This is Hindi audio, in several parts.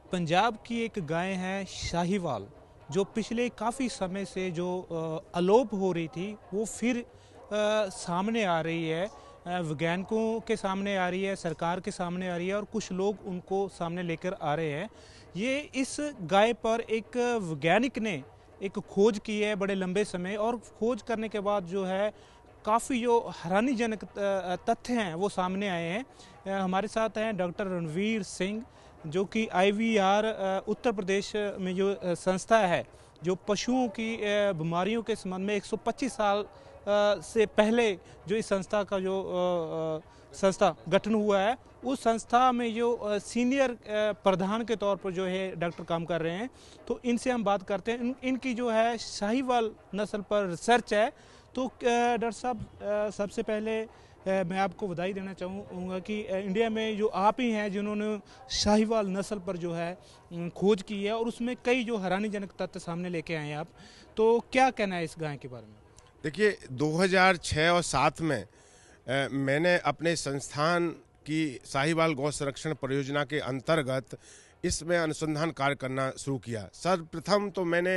पंजाब की एक गाय है शाहीवाल, जो पिछले काफ़ी समय से जो अलोप हो रही थी वो फिर सामने आ रही है। वैज्ञानिकों के सामने आ रही है, सरकार के सामने आ रही है और कुछ लोग उनको सामने लेकर आ रहे हैं। ये इस गाय पर एक वैज्ञानिक ने एक खोज की है बड़े लंबे समय, और खोज करने के बाद जो है काफ़ी जो हैरानीजनक तथ्य हैं वो सामने आए हैं। हमारे साथ हैं डॉक्टर रणवीर सिंह, जो कि आईवीआर उत्तर प्रदेश में जो संस्था है जो पशुओं की बीमारियों के संबंध में 125 साल से पहले जो इस संस्था का जो संस्था गठन हुआ है, उस संस्था में जो सीनियर प्रधान के तौर पर जो है डॉक्टर काम कर रहे हैं। तो इनसे हम बात करते हैं। इनकी जो है शाहीवाल नस्ल पर रिसर्च है। तो डॉक्टर साहब, सबसे पहले मैं आपको बधाई देना चाहूँगा कि इंडिया में जो आप ही हैं जिन्होंने शाहीवाल नस्ल पर जो है खोज की है, और उसमें कई जो हैरानीजनक तथ्य सामने लेके आए हैं आप। तो क्या कहना है इस गाय के बारे में? देखिए, 2006 और 7 में मैंने अपने संस्थान की साहिवाल गौ संरक्षण परियोजना के अंतर्गत इसमें अनुसंधान कार्य करना शुरू किया। सर्वप्रथम तो मैंने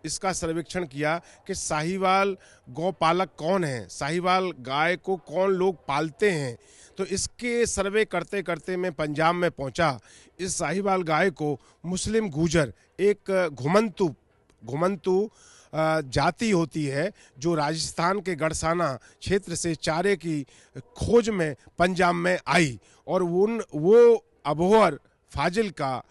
इसका सर्वेक्षण किया कि साहिवाल गौपालक कौन है, साहिवाल गाय को कौन लोग पालते हैं। तो इसके सर्वे करते करते मैं पंजाब में पहुंचा। इस साहिवाल गाय को मुस्लिम गुजर, एक घुमंतु जाति होती है, जो राजस्थान के गढ़साना क्षेत्र से चारे की खोज में पंजाब में आई, और वो अबोहर, फाजिल्का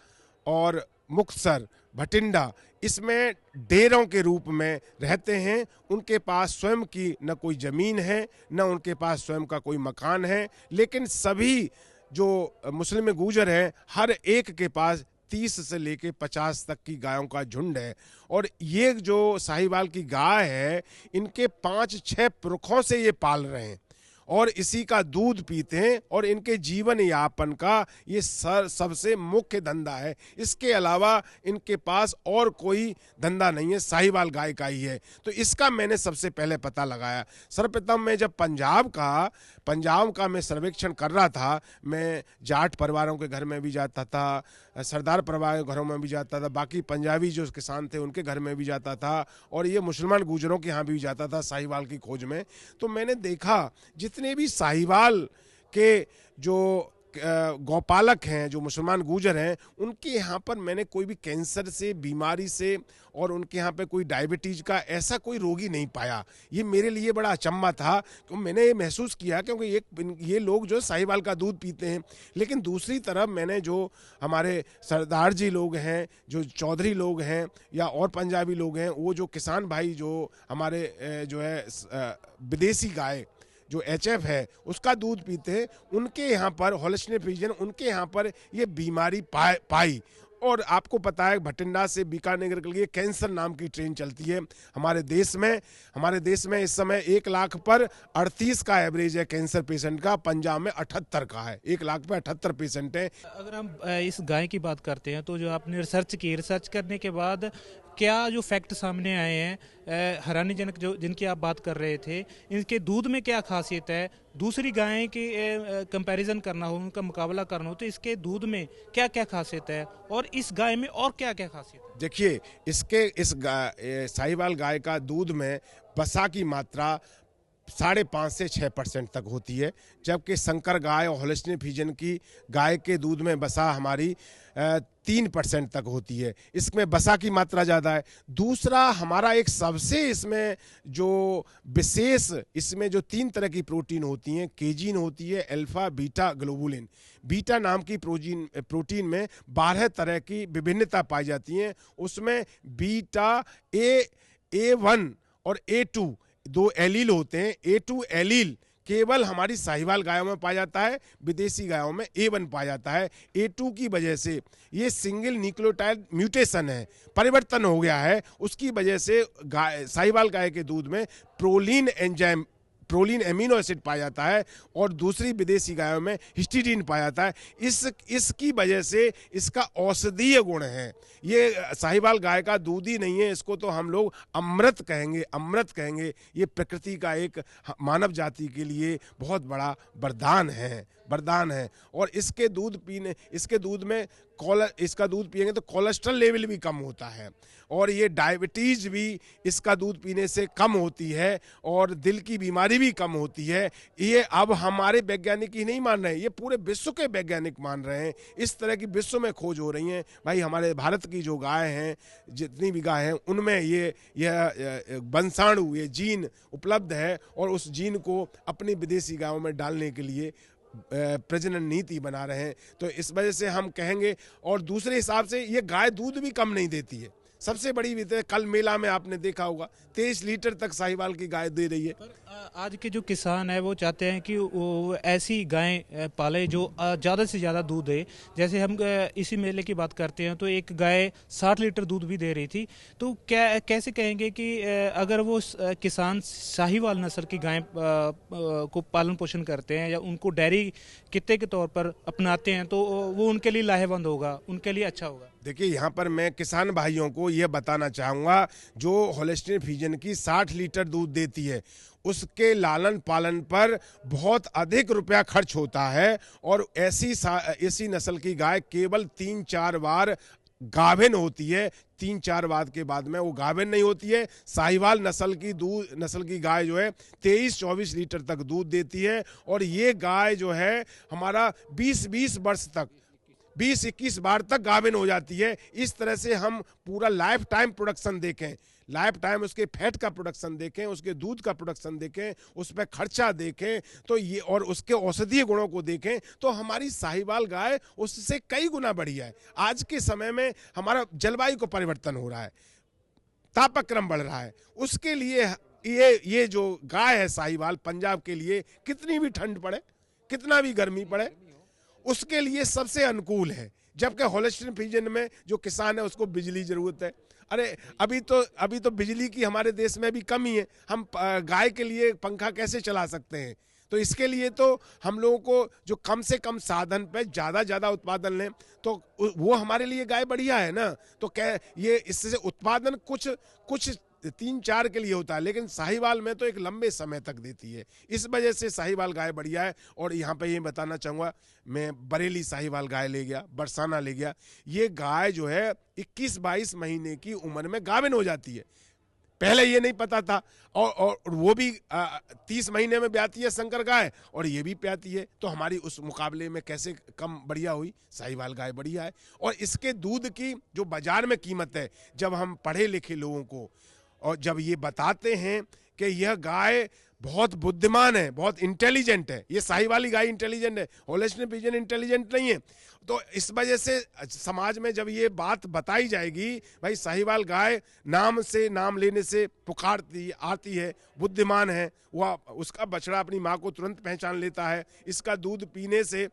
और मुक्तसर, भटिंडा इसमें डेरों के रूप में रहते हैं। उनके पास स्वयं की न कोई ज़मीन है, न उनके पास स्वयं का कोई मकान है, लेकिन सभी जो मुस्लिम गुजर हैं, हर एक के पास 30 से लेके 50 तक की गायों का झुंड है। और ये जो साहिवाल की गाय है, इनके 5-6 पुरखों से ये पाल रहे हैं और इसी का दूध पीते हैं, और इनके जीवन यापन का ये सबसे मुख्य धंधा है। इसके अलावा इनके पास और कोई धंधा नहीं है, साहिवाल गाय का ही है। तो इसका मैंने सबसे पहले पता लगाया। सर्वप्रथम मैं जब पंजाब का मैं सर्वेक्षण कर रहा था, मैं जाट परिवारों के घर में भी जाता था, सरदार परिवार के घरों में भी जाता था, बाकी पंजाबी जो किसान थे उनके घर में भी जाता था, और ये मुसलमान गुजरों के यहाँ भी जाता था साहिवाल की खोज में। तो मैंने देखा जितने भी साहिवाल के जो गौपालक हैं, जो मुसलमान गुजर हैं, उनके यहाँ पर मैंने कोई भी कैंसर से, बीमारी से, और उनके यहाँ पे कोई डायबिटीज का ऐसा कोई रोगी नहीं पाया। ये मेरे लिए बड़ा अचंभा था, तो मैंने ये महसूस किया क्योंकि ये लोग जो साहिवाल का दूध पीते हैं। लेकिन दूसरी तरफ मैंने जो हमारे सरदार जी लोग हैं, जो चौधरी लोग हैं, या और पंजाबी लोग हैं, वो जो किसान भाई जो हमारे जो है विदेशी गाय जो HF है उसका दूध पीते हैं, उनके यहाँ पर होल्स्टीन फ्रीजियन, उनके यहाँ पर ये बीमारी पाई। और आपको पता है भटिंडा से बीकानेर के लिए कैंसर नाम की ट्रेन चलती है हमारे देश में इस समय 1 लाख पर 38 का एवरेज है कैंसर पेशेंट का। पंजाब में 78 का है, 1 लाख पर 78 पेशेंट है। अगर हम इस गाय की बात करते हैं, तो जो आपने रिसर्च करने के बाद क्या जो फैक्ट सामने आए हैं हैरानीजनक, जो जिनकी आप बात कर रहे थे, इनके दूध में क्या खासियत है, दूसरी गायें की कंपैरिजन करना हो, उनका मुकाबला करना हो, तो इसके दूध में क्या क्या खासियत है, और इस गाय में और क्या क्या खासियत है? देखिए, इस साहिवाल गाय का दूध में वसा की मात्रा 5.5 से 6% तक होती है, जबकि संकर गाय और होल्स्टीन फ्रीजियन की गाय के दूध में वसा हमारी 3% तक होती है। इसमें वसा की मात्रा ज़्यादा है। दूसरा, हमारा एक सबसे इसमें जो विशेष, इसमें जो 3 तरह की प्रोटीन होती हैं, केजीन होती है, अल्फा, बीटा, ग्लोबुलिन। बीटा नाम की प्रोटीन में 12 तरह की विभिन्नता पाई जाती हैं। उसमें बीटा A1 और A2 2 एलील होते हैं। A2 एलील केवल हमारी साहिवाल गायों में पाया जाता है, विदेशी गायों में A1 पाया जाता है। A2 की वजह से ये सिंगल न्यूक्लियोटाइड म्यूटेशन है, परिवर्तन हो गया है, उसकी वजह से साहिवाल गाय के दूध में प्रोलीन एमिनो एसिड पाया जाता है, और दूसरी विदेशी गायों में हिस्टीडीन पाया जाता है। इसकी वजह से इसका औषधीय गुण है। ये साहिवाल गाय का दूध ही नहीं है, इसको तो हम लोग अमृत कहेंगे। ये प्रकृति का एक मानव जाति के लिए बहुत बड़ा वरदान है। वरदान है। और इसके दूध में इसका दूध पिएंगे तो कोलेस्ट्रॉल लेवल भी कम होता है, और ये डायबिटीज भी इसका दूध पीने से कम होती है, और दिल की बीमारी भी कम होती है। ये अब हमारे वैज्ञानिक ही नहीं मान रहे हैं, ये पूरे विश्व के वैज्ञानिक मान रहे हैं। इस तरह की विश्व में खोज हो रही हैं। भाई हमारे भारत की जो गाय हैं, जितनी भी गाय हैं, उनमें ये वंशाणु, ये जीन उपलब्ध है, और उस जीन को अपनी विदेशी गायों में डालने के लिए प्रजनन नीति बना रहे हैं। तो इस वजह से हम कहेंगे, और दूसरे हिसाब से ये गाय दूध भी कम नहीं देती है। सबसे बड़ी बात है, कल मेला में आपने देखा होगा 23 लीटर तक साहिवाल की गाय दे रही है। पर आज के जो किसान है वो चाहते हैं कि वो ऐसी गायें पाले जो ज़्यादा से ज़्यादा दूध दे। जैसे हम इसी मेले की बात करते हैं तो एक गाय 60 लीटर दूध भी दे रही थी। तो क्या कैसे कहेंगे कि अगर वो किसान साहिवाल नस्ल की गायें को पालन पोषण करते हैं या उनको डेयरी कित्ते के तौर पर अपनाते हैं तो वो उनके लिए लाहेवंद होगा, उनके लिए अच्छा होगा? देखिए, यहाँ पर मैं किसान भाइयों को यह बताना चाहूँगा, जो होल्स्टीन फ्रीजियन की 60 लीटर दूध देती है, उसके लालन पालन पर बहुत अधिक रुपया खर्च होता है। और ऐसी नस्ल की गाय केवल 3-4 बार गाभिन होती है। 3-4 बार के बाद में वो गाभिन नहीं होती है। साहिवाल नस्ल की गाय जो है 23-24 लीटर तक दूध देती है, और ये गाय जो है हमारा 20-20 वर्ष तक 20-21 बार तक गाभिन हो जाती है। इस तरह से हम पूरा लाइफ टाइम प्रोडक्शन देखें, लाइफ टाइम उसके फैट का प्रोडक्शन देखें, उसके दूध का प्रोडक्शन देखें, उस पर खर्चा देखें, तो ये और उसके औषधीय गुणों को देखें, तो हमारी साहिवाल गाय उससे कई गुना बढ़िया है। आज के समय में हमारा जलवायु को परिवर्तन हो रहा है, तापक्रम बढ़ रहा है, उसके लिए ये जो गाय है साहिवाल, पंजाब के लिए कितनी भी ठंड पड़े, कितना भी गर्मी पड़े, उसके लिए सबसे अनुकूल है। जबकि होल्स्टीन फ्रीजियन में जो किसान है उसको बिजली जरूरत है। अरे अभी तो बिजली की हमारे देश में भी कमी है। हम गाय के लिए पंखा कैसे चला सकते हैं? तो इसके लिए तो हम लोगों को जो कम से कम साधन पे ज़्यादा उत्पादन लें, तो वो हमारे लिए गाय बढ़िया है ना। तो क्या ये इससे उत्पादन कुछ 3-4 के लिए होता है, लेकिन साहिवाल में तो एक लंबे समय तक देती है। इस वजह से साहिवाल गाय बढ़िया है। और यहाँ पे ये बताना चाहूँगा, मैं बरेली साहिवाल गाय ले गया, बरसाना ले गया। ये गाय जो है 21-22 महीने की उम्र में गाभिन हो जाती है। पहले ये नहीं पता था, और वो भी 30 महीने में ब्याती है संकर गाय, और ये भी प्याती है। तो हमारी उस मुकाबले में कैसे कम बढ़िया हुई? साहिवाल गाय बढ़िया है। और इसके दूध की जो बाजार में कीमत है, जब हम पढ़े लिखे लोगों को और जब ये बताते हैं कि यह गाय बहुत बुद्धिमान है, बहुत इंटेलिजेंट है, ये साहिवाली गाय इंटेलिजेंट है, होल्स्टीन फ्रीजियन इंटेलिजेंट नहीं है, तो इस वजह से समाज में जब ये बात बताई जाएगी, भाई साहिवाल गाय नाम लेने से पुकारती आती है, बुद्धिमान है, वह उसका बछड़ा अपनी माँ को तुरंत पहचान लेता है। इसका दूध पीने से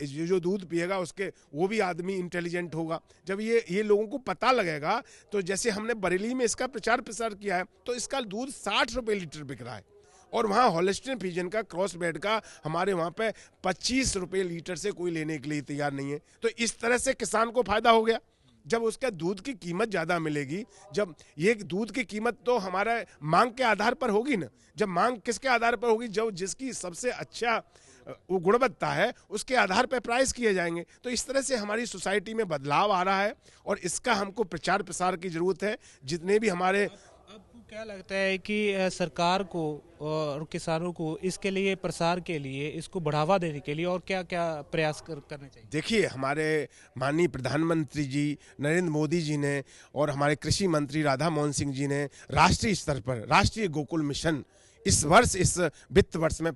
जो दूध पिएगा उसके वो भी आदमी इंटेलिजेंट होगा। जब ये लोगों को पता लगेगा, तो जैसे हमने बरेली में इसका प्रचार प्रसार किया है, तो इसका दूध 60 रुपये लीटर बिक रहा है, और वहाँ होल्स्टीन फ्रीजियन का क्रॉस ब्रेड का हमारे वहाँ पे 25 रुपये लीटर से कोई लेने के लिए तैयार नहीं है। तो इस तरह से किसान को फायदा हो गया। जब उसका दूध की कीमत ज़्यादा मिलेगी, जब ये दूध की कीमत तो हमारा मांग के आधार पर होगी ना। जब मांग किसके आधार पर होगी? जब जिसकी सबसे अच्छा वो गुणवत्ता है, उसके आधार पर प्राइस किए जाएंगे। तो इस तरह से हमारी सोसाइटी में बदलाव आ रहा है, और इसका हमको प्रचार प्रसार की ज़रूरत है। जितने भी हमारे आपको क्या लगता है कि सरकार को और किसानों को इसके लिए, प्रसार के लिए, इसको बढ़ावा देने के लिए और क्या क्या प्रयास करने चाहिए? देखिए, हमारे माननीय प्रधानमंत्री जी नरेंद्र मोदी जी ने और हमारे कृषि मंत्री राधा मोहन सिंह जी ने राष्ट्रीय स्तर पर राष्ट्रीय गोकुल मिशन इस वित्त वर्ष में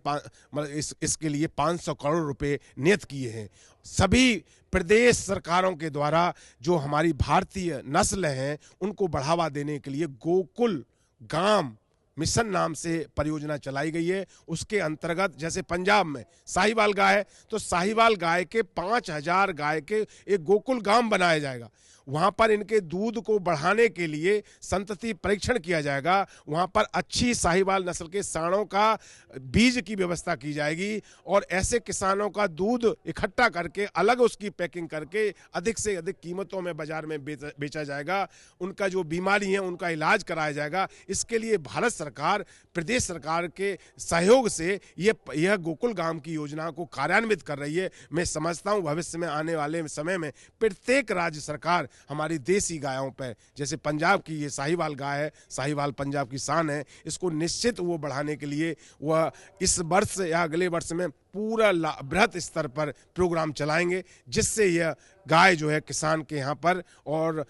इसके लिए 500 करोड़ रुपए नियत किए हैं। सभी प्रदेश सरकारों के द्वारा जो हमारी भारतीय नस्ल हैं उनको बढ़ावा देने के लिए गोकुल गाम मिशन नाम से परियोजना चलाई गई है। उसके अंतर्गत जैसे पंजाब में साहिवाल गाय है, तो साहिवाल गाय के 5000 गाय के एक गोकुल गाम बनाया जाएगा। वहाँ पर इनके दूध को बढ़ाने के लिए संतति परीक्षण किया जाएगा। वहाँ पर अच्छी साहिवाल नस्ल के सांडों का बीज की व्यवस्था की जाएगी, और ऐसे किसानों का दूध इकट्ठा करके अलग उसकी पैकिंग करके अधिक से अधिक कीमतों में बाजार में बेचा जाएगा। उनका जो बीमारी है उनका इलाज कराया जाएगा। इसके लिए भारत सरकार सरकार, प्रदेश सरकार के सहयोग से यह गोकुल गांव की योजना को कार्यान्वित कर रही है। मैं समझता हूं भविष्य में आने वाले समय में प्रत्येक राज्य सरकार हमारी देसी गायों पर, जैसे पंजाब की ये साहिवाल गाय है, साहिवाल पंजाब की शान है, इसको निश्चित वो बढ़ाने के लिए वह इस वर्ष या अगले वर्ष में पूरा बृहत स्तर पर प्रोग्राम चलाएंगे, जिससे यह गाय जो है किसान के यहाँ पर और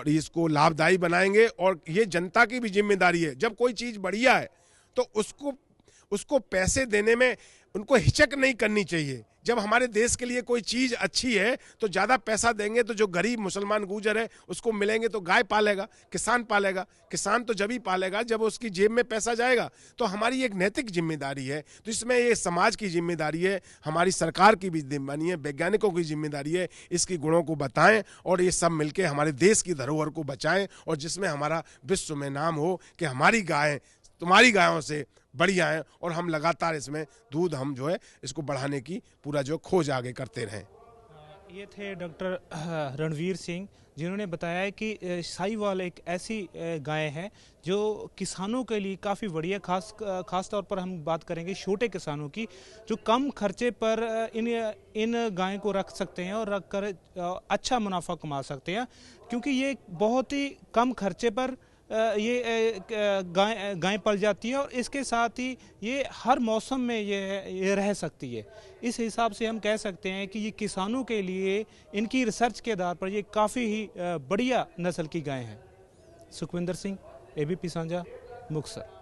इसको लाभदायी बनाएंगे। और ये जनता की भी जिम्मेदारी है, जब कोई चीज़ बढ़िया है तो उसको पैसे देने में उनको हिचक नहीं करनी चाहिए। जब हमारे देश के लिए कोई चीज़ अच्छी है तो ज़्यादा पैसा देंगे तो जो गरीब मुसलमान गुजर है उसको मिलेंगे तो गाय पालेगा, किसान पालेगा। किसान तो जब ही पालेगा जब उसकी जेब में पैसा जाएगा। तो हमारी एक नैतिक जिम्मेदारी है, तो इसमें ये समाज की जिम्मेदारी है, हमारी सरकार की भी जिम्मेदारी है, वैज्ञानिकों की जिम्मेदारी है, इसकी गुणों को बताएं और ये सब मिलकर हमारे देश की धरोहर को बचाएं और जिसमें हमारा विश्व में नाम हो कि हमारी गायें तुम्हारी गायों से बढ़िया है और हम लगातार इसमें दूध हम जो है इसको बढ़ाने की पूरा जो खोज आगे करते रहें। ये थे डॉक्टर रणवीर सिंह, जिन्होंने बताया है कि साहिवाल एक ऐसी गाय है जो किसानों के लिए काफ़ी बढ़िया, खास तौर पर हम बात करेंगे छोटे किसानों की, जो कम खर्चे पर इन गाय को रख सकते हैं और रख कर अच्छा मुनाफा कमा सकते हैं, क्योंकि ये बहुत ही कम खर्चे पर ये गाय पल जाती है और इसके साथ ही ये हर मौसम में ये रह सकती है। इस हिसाब से हम कह सकते हैं कि ये किसानों के लिए इनकी रिसर्च के आधार पर ये काफ़ी ही बढ़िया नस्ल की गाय हैं। सुखविंदर सिंह, ABP साझा, मुक्तसर।